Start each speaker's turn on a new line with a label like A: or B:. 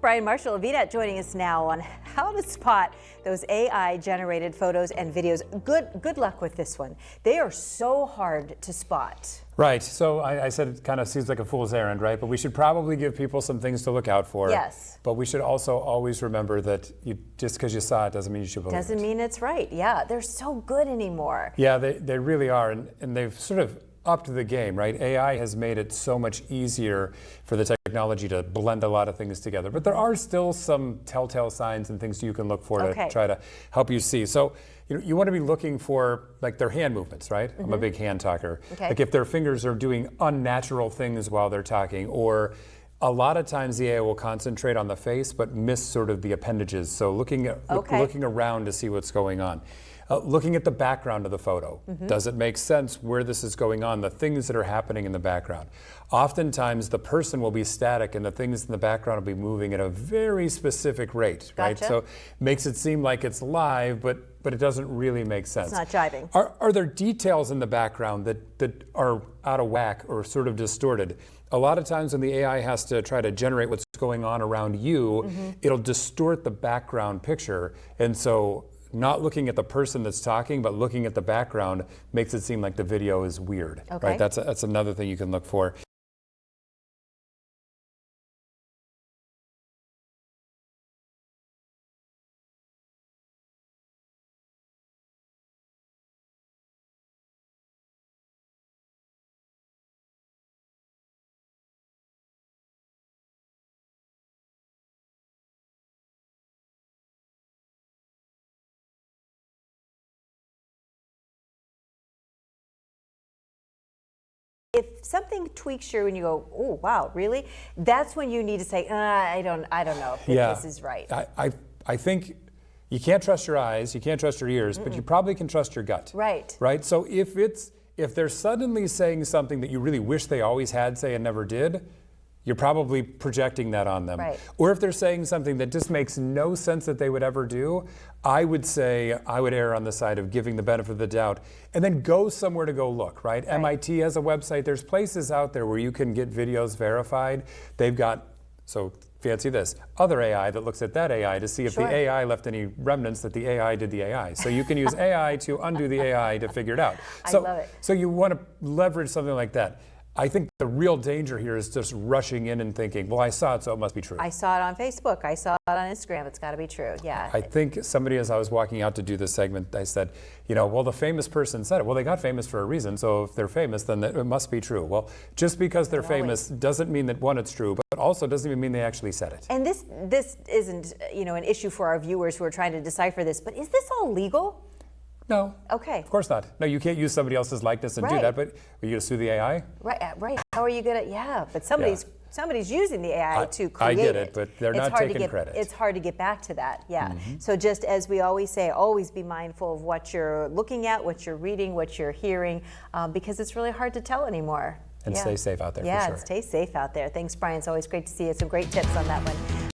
A: Brian Marshall of VNet joining us now on how to spot those AI-generated photos and videos. Good luck with this one. They are so hard to spot.
B: Right. So I said it kind of seems like a fool's errand, right? But we should probably give people some things to look out for.
A: Yes.
B: But we should also always remember that just because you saw it doesn't mean you should believe it.
A: Doesn't mean it's right. Yeah, they're so good anymore.
B: Yeah, they really are. And they've sort of upped the game, right? AI has made it so much easier for the technology to blend a lot of things together. But there are still some telltale signs and things you can look for to try to help you see. So you want to be looking for like their hand movements, right? I'm a big hand talker. Like if their fingers are doing unnatural things while they're talking, or a lot of times the AI will concentrate on the face but miss sort of the appendages. So looking around to see what's going on. Looking at the background of the photo. Does it make sense where this is going on, the things that are happening in the background? Oftentimes the person will be static and the things in the background will be moving at a very specific rate, right? So makes it seem like it's live, but it doesn't really make sense.
A: It's not jiving.
B: Are there details in the background that are out of whack or sort of distorted? A lot of times when the AI has to try to generate what's going on around you, it'll distort the background picture. And so not looking at the person that's talking, but looking at the background makes it seem like the video is weird, right? That's another thing you can look for.
A: If something tweaks you and you go, oh wow, really? That's when you need to say, I don't know if this is right.
B: I think you can't trust your eyes, you can't trust your ears, but you probably can trust your gut.
A: Right.
B: Right? So if they're suddenly saying something that you really wish they always had say and never did, you're probably projecting that on them.
A: Right.
B: Or if they're saying something that just makes no sense that they would ever do, I would say I would err on the side of giving the benefit of the doubt and then go somewhere to go look, right? MIT has a website. There's places out there where you can get videos verified. They've got, so fancy this, other AI that looks at that AI to see if the AI left any remnants that the AI did the AI. So you can use AI to undo the AI to figure it out.
A: I love it.
B: So you want to leverage something like that. I think the real danger here is just rushing in and thinking, well, I saw it, so it must be true.
A: I saw it on Facebook. I saw it on Instagram. It's got to be true. Yeah.
B: I think somebody, as I was walking out to do this segment, I said, well, the famous person said it. Well, they got famous for a reason, so if they're famous, then it must be true. Well, just because they're famous doesn't mean that, one, it's true, but also doesn't even mean they actually said it.
A: And this isn't, an issue for our viewers who are trying to decipher this, but is this all legal?
B: No.
A: Okay.
B: Of course not. No, you can't use somebody else's likeness and do that, but are you going to sue the AI?
A: Right. How are you going to, but somebody's using the AI to create
B: I get it, but they're not taking credit.
A: It's hard to get back to that, So just as we always say, always be mindful of what you're looking at, what you're reading, what you're hearing, because it's really hard to tell anymore.
B: And stay safe out there, for sure.
A: Stay safe out there. Thanks, Brian. It's always great to see you. Some great tips on that one.